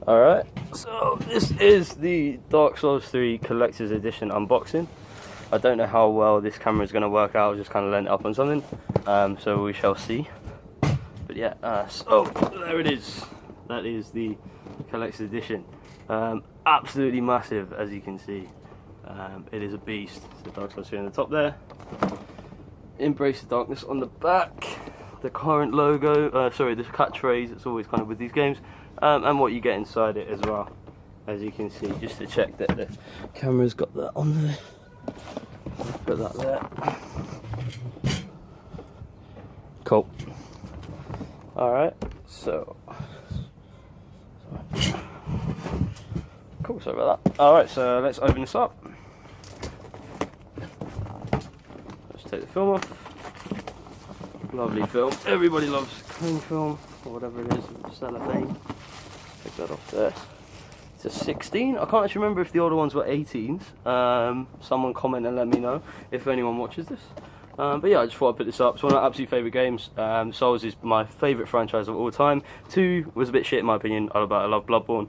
Alright, so this is the Dark Souls 3 Collector's Edition unboxing. I don't know how well this camera is going to work out, I'll just kind of lent it up on something, so we shall see. But yeah, so there it is. That is the Collector's Edition. Absolutely massive, as you can see. It is a beast. So Dark Souls 3 on the top there. Embrace the darkness on the back. The current logo, sorry, this catchphrase, it's always kind of with these games. And what you get inside it as well, as you can see, just to check that the camera's got that on there. Put that there. Cool. Alright, so cool, sorry about that. Alright, so let's open this up. Let's take the film off. Lovely film. Everybody loves clean film, or whatever it is, cellophane. Take that off there. It's a 16. I can't actually remember if the older ones were 18s. Someone comment and let me know if anyone watches this. But yeah, I just thought I'd put this up. It's one of my absolute favourite games. Souls is my favourite franchise of all time. 2 was a bit shit in my opinion, I love Bloodborne.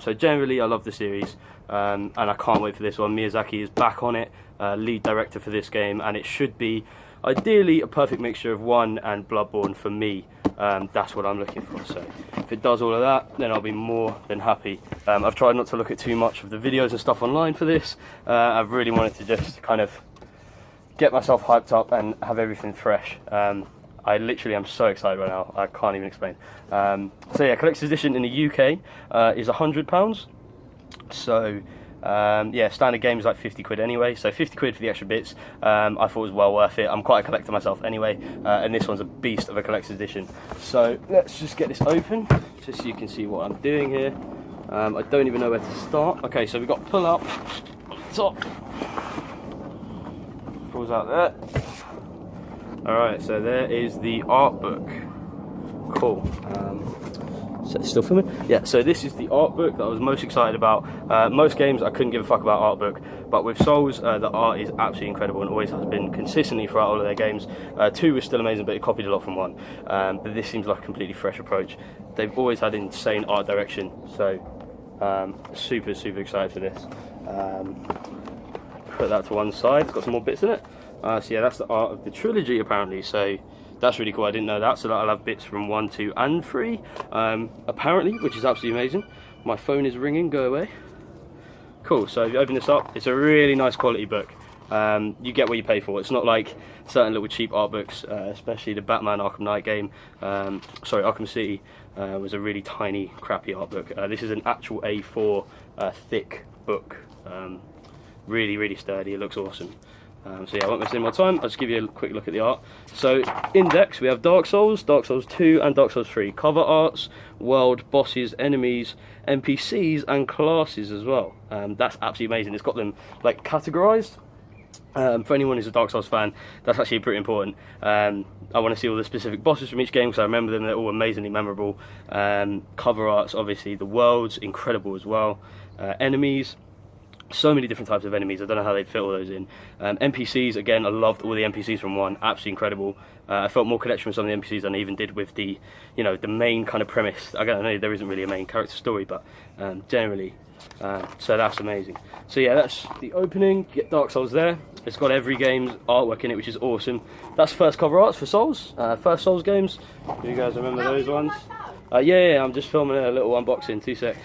So generally I love the series, and I can't wait for this one. Miyazaki is back on it, lead director for this game, and it should be ideally a perfect mixture of 1 and Bloodborne for me. That's what I'm looking for, so if it does all of that, then I'll be more than happy. I've tried not to look at too much of the videos and stuff online for this. I've really wanted to just kind of get myself hyped up and have everything fresh. I literally am so excited right now, I can't even explain. So yeah, Collector's Edition in the UK is £100. So yeah, standard game is like 50 quid anyway, so 50 quid for the extra bits. I thought it was well worth it. I'm quite a collector myself anyway, and this one's a beast of a collector's edition. So let's just get this open, just so you can see what I'm doing here. I don't even know where to start. Okay, so we've got pull up on the top, pulls out there. Alright, so there is the art book. Cool. So it's still filming? Yeah, so this is the art book that I was most excited about. Most games I couldn't give a fuck about art book, but with Souls, the art is absolutely incredible and always has been consistently throughout all of their games. 2 was still amazing, but it copied a lot from 1. But this seems like a completely fresh approach. They've always had insane art direction, so super excited for this. Put that to one side, it's got some more bits in it. So yeah, that's the art of the trilogy apparently, so that's really cool. I didn't know that, so that'll have bits from 1, 2 and 3 apparently, which is absolutely amazing. My phone is ringing, go away. Cool, so if you open this up, it's a really nice quality book. You get what you pay for. It's not like certain little cheap art books, especially the Batman Arkham Knight game, sorry, Arkham City was a really tiny crappy art book. This is an actual A4 thick book, really sturdy, it looks awesome. So yeah, I won't waste any more time, I'll just give you a quick look at the art. So, index, we have Dark Souls 2 and Dark Souls 3. Cover arts, world, bosses, enemies, NPCs and classes as well. That's absolutely amazing. It's got them like categorised. For anyone who's a Dark Souls fan, that's actually pretty important. I want to see all the specific bosses from each game because I remember them, they're all amazingly memorable. Cover arts, obviously, the world's incredible as well. Enemies. So many different types of enemies, I don't know how they'd fit all those in. NPCs, again, I loved all the NPCs from 1, absolutely incredible. I felt more connection with some of the NPCs than I even did with the, you know, the main kind of premise. I don't know, there isn't really a main character story, but generally, so that's amazing. So yeah, that's the opening, you get Dark Souls there. It's got every game's artwork in it, which is awesome. That's first cover arts for Souls, first Souls games. Do you guys remember those ones? Yeah, I'm just filming a little unboxing, 2 secs.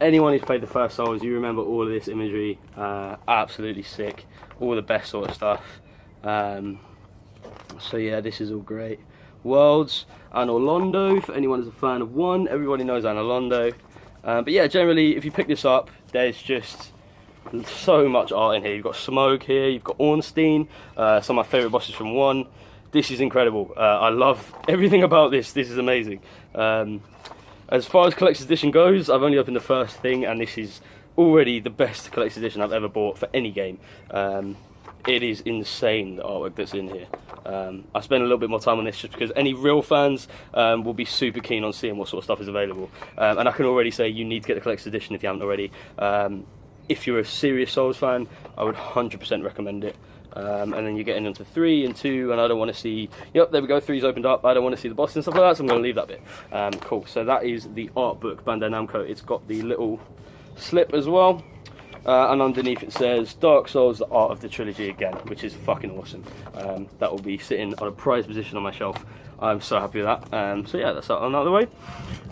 Anyone who's played the first Souls, you remember all of this imagery, absolutely sick, all the best sort of stuff. So yeah, this is all great. Worlds, Anor Londo, for anyone who's a fan of 1, everybody knows Anor Londo. But yeah, generally, if you pick this up, there's just so much art in here. You've got Smoke here, you've got Ornstein, some of my favourite bosses from 1. This is incredible. I love everything about this. This is amazing. As far as Collector's Edition goes, I've only opened the first thing, and this is already the best Collector's Edition I've ever bought for any game. It is insane, the artwork that's in here. I spent a little bit more time on this just because any real fans will be super keen on seeing what sort of stuff is available. And I can already say you need to get the Collector's Edition if you haven't already. If you're a serious Souls fan, I would 100% recommend it. And then you're getting into 3 and 2, and I don't want to see, yep, there we go, 3's opened up, I don't want to see the boss and stuff like that, so I'm going to leave that bit. Cool, so that is the art book, Bandai Namco. It's got the little slip as well, and underneath it says Dark Souls, the art of the trilogy again, which is fucking awesome. That will be sitting on a prized position on my shelf. I'm so happy with that. So yeah, that's that on the other way.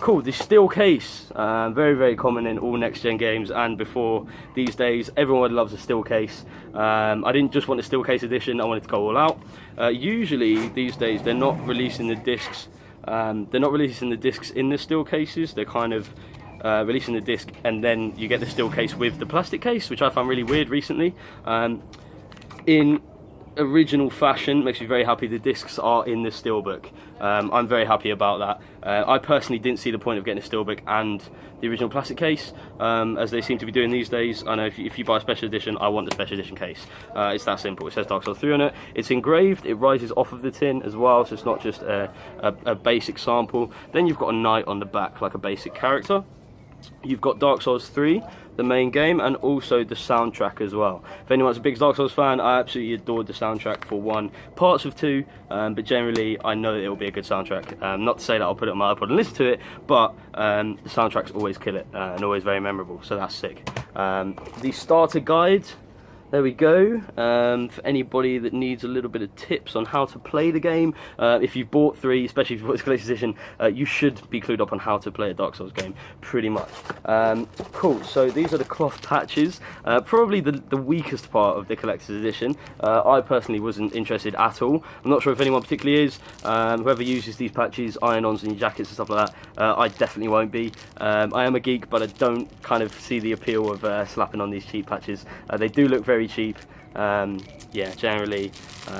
Cool, the steel case, very, very common in all next-gen games and before these days. Everyone loves a steel case. I didn't just want a steel case edition, I wanted to go all out. Usually, these days, they're not releasing the discs. They're not releasing the discs in the steel cases, they're kind of releasing the disc and then you get the steel case with the plastic case, which I found really weird recently. In original fashion, makes me very happy the discs are in the steelbook. I'm very happy about that. I personally didn't see the point of getting a steelbook and the original plastic case, as they seem to be doing these days. I know if you buy a special edition, I want the special edition case. It's that simple. It says Dark Souls 3 on it. It's engraved, it rises off of the tin as well, so it's not just a basic sample. Then you've got a knight on the back, like a basic character. You've got Dark Souls 3, the main game, and also the soundtrack as well. If anyone's a big Dark Souls fan, I absolutely adored the soundtrack for 1, parts of 2, but generally I know that it will be a good soundtrack. Not to say that I'll put it on my iPod and listen to it, but the soundtracks always kill it and always very memorable, so that's sick. The starter guide, there we go, for anybody that needs a little bit of tips on how to play the game. If you've bought 3, especially if you've bought the collector's edition, you should be clued up on how to play a Dark Souls game, pretty much. Cool, so these are the cloth patches, probably the weakest part of the collector's edition. I personally wasn't interested at all. I'm not sure if anyone particularly is. Whoever uses these patches, iron-ons and jackets and stuff like that, I definitely won't be. I am a geek, but I don't kind of see the appeal of slapping on these cheap patches. They do look very cheap. Yeah, generally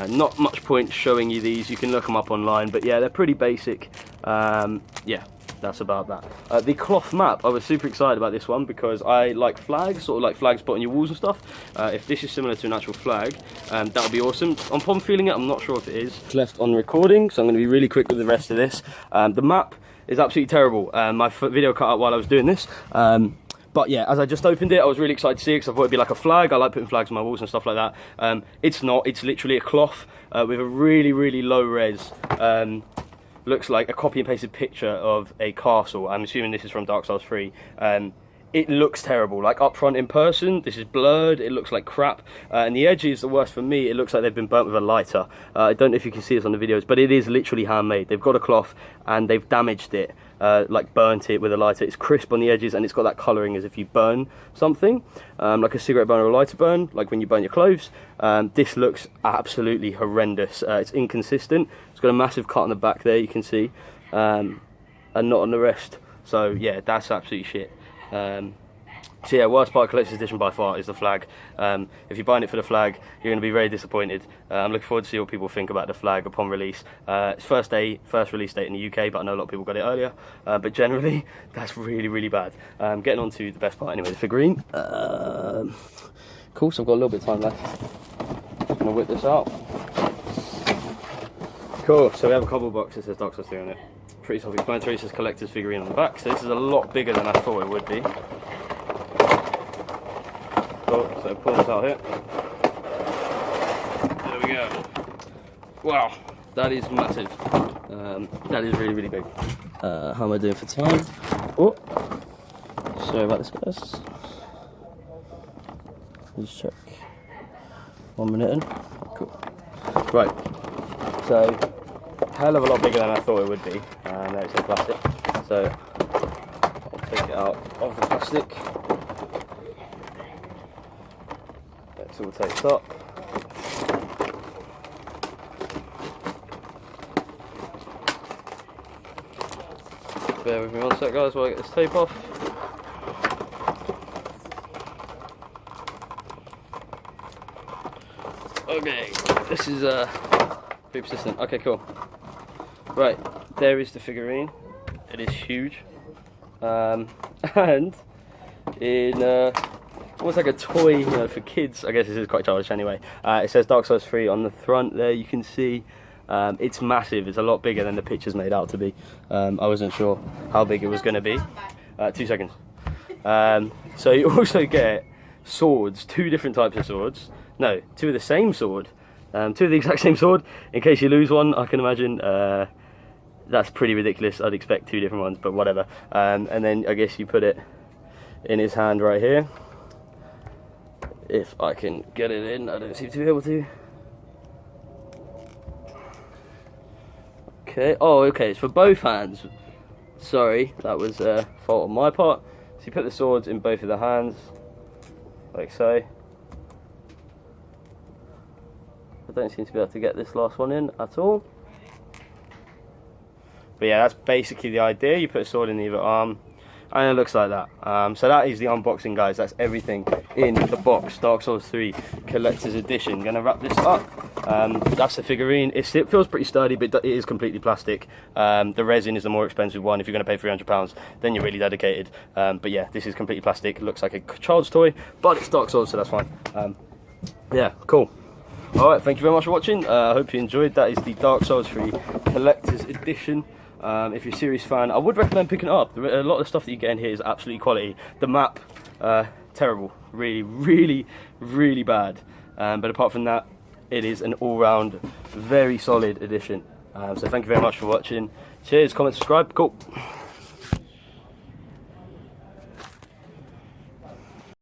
not much point showing you these. You can look them up online, but yeah, they're pretty basic. Yeah, that's about that. The cloth map, I was super excited about this one because I like flags, sort of like flags put on your walls and stuff. If this is similar to an actual flag, that would be awesome. Upon feeling it, I'm not sure if it is. It's left on recording, so I'm going to be really quick with the rest of this. The map is absolutely terrible. My video cut out while I was doing this. But yeah, as I just opened it, I was really excited to see it because I thought it'd be like a flag. I like putting flags on my walls and stuff like that. It's not. It's literally a cloth with a really, really low res. Looks like a copy and pasted picture of a castle. I'm assuming this is from Dark Souls 3. It looks terrible. Like up front in person, this is blurred. It looks like crap. And the edges, the worst for me, it looks like they've been burnt with a lighter. I don't know if you can see this on the videos, but it is literally handmade. They've got a cloth and they've damaged it. Like burnt it with a lighter. It's crisp on the edges and it's got that colouring as if you burn something, like a cigarette burn or a lighter burn, like when you burn your clothes. This looks absolutely horrendous. It's inconsistent. It's got a massive cut on the back there, you can see, and not on the rest. So yeah, that's absolutely shit. So yeah, worst part of collector's edition by far is the flag. If you're buying it for the flag, you're going to be very disappointed. I'm looking forward to see what people think about the flag upon release. It's first release date in the UK, but I know a lot of people got it earlier. But generally, that's really, really bad. Getting on to the best part anyway, the figurine. Cool, so I've got a little bit of time left. Just going to whip this out. Cool, so we have a cardboard box that says Dark Souls 3 on it. Pretty self-explanatory, it says collector's figurine on the back, so this is a lot bigger than I thought it would be. Cool, so pull this out here. There we go. Wow, that is massive. That is really, really big. How am I doing for time? Oh, sorry about this, guys. Let's check. 1 minute in. Cool. Right, so hell of a lot bigger than I thought it would be. There it's in plastic, so I'll take it out of the plastic. It's all taped up. Bear with me one sec, guys, while I get this tape off. Okay, this is pretty persistent. Okay, cool. Right, there is the figurine. It is huge, and in almost like a toy, you know, for kids. I guess this is quite childish anyway. It says Dark Souls 3 on the front there. You can see it's massive. It's a lot bigger than the picture's made out to be. I wasn't sure how big it was going to be. 2 seconds. So you also get swords, 2 different types of swords. no, two of the same sword, two of the exact same sword, in case you lose one, I can imagine. That's pretty ridiculous. I'd expect two different ones, but whatever. And then I guess you put it in his hand right here. If I can get it in, I don't seem to be able to. Okay, oh, okay, it's for both hands. Sorry, that was a fault on my part. So you put the swords in both of the hands, like so. I don't seem to be able to get this last one in at all. But yeah, that's basically the idea. You put a sword in either arm, and it looks like that. So that is the unboxing, guys. That's everything in the box. Dark Souls 3 Collector's Edition. Gonna wrap this up. That's the figurine. It feels pretty sturdy, but it is completely plastic. The resin is the more expensive one. If you're gonna pay £300, then you're really dedicated. But yeah, this is completely plastic. It looks like a child's toy, but it's Dark Souls, so that's fine. Yeah, cool. Alright, thank you very much for watching. I hope you enjoyed. That is the Dark Souls 3 Collector's Edition. If you're a serious fan, I would recommend picking it up. A lot of the stuff that you get in here is absolutely quality. The map, terrible. Really bad. But apart from that, it is an all-round, very solid edition. So thank you very much for watching. Cheers, comment, subscribe. Cool.